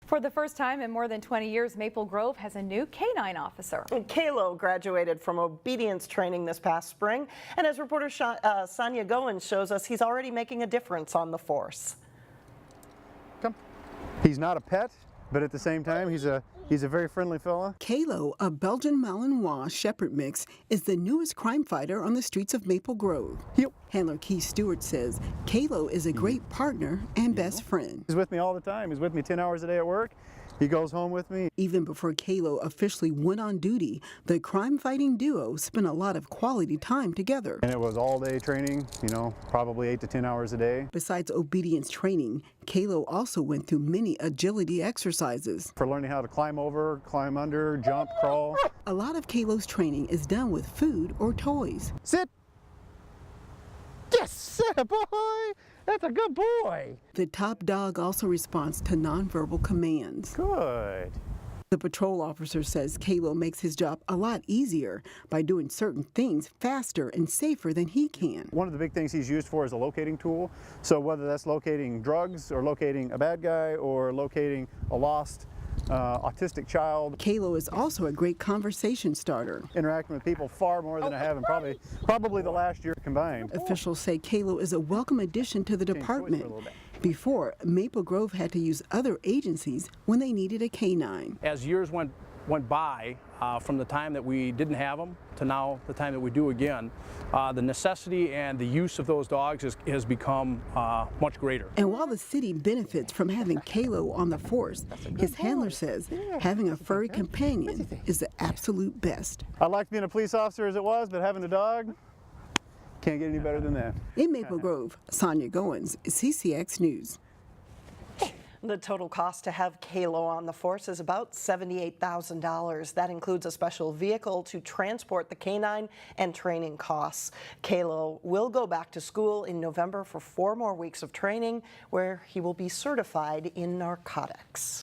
For the first time in more than 20 years, Maple Grove has a new K-9 officer. Calo graduated from obedience training this past spring, and as reporter Sonia Goins shows us, he's already making a difference on the force. Come. He's not a pet, but at the same time, he's a very friendly fella. Calo, a Belgian Malinois shepherd mix, is the newest crime fighter on the streets of Maple Grove. Handler Keith Stuart says Calo is a great partner and best friend. He's with me all the time. He's with me 10 hours a day at work. He goes home with me. Even before Calo officially went on duty, the crime-fighting duo spent a lot of quality time together. And it was all-day training, probably 8 to 10 hours a day. Besides obedience training, Calo also went through many agility exercises. For learning how to climb over, climb under, jump, crawl. A lot of Calo's training is done with food or toys. Sit! Yes, sir, boy! That's a good boy! The top dog also responds to nonverbal commands. Good. The patrol officer says Calo makes his job a lot easier by doing certain things faster and safer than he can. One of the big things he's used for is a locating tool. So whether that's locating drugs or locating a bad guy or locating a lost autistic child. Calo is also a great conversation starter. Interacting with people far more than I have in probably the last year combined. Officials say Calo is a welcome addition to the department. Before, Maple Grove had to use other agencies when they needed a K-9. As years went by, from the time that we didn't have them to now the time that we do again, the necessity and the use of those dogs has become much greater. And while the city benefits from having Calo on the force, his handler says having a furry companion is the absolute best. I liked being a police officer as it was, but having a dog, can't get any better than that. In Maple Grove, Sonia Goins, CCX News. The total cost to have Calo on the force is about $78,000. That includes a special vehicle to transport the K-9 and training costs. Calo will go back to school in November for 4 more weeks of training where he will be certified in narcotics.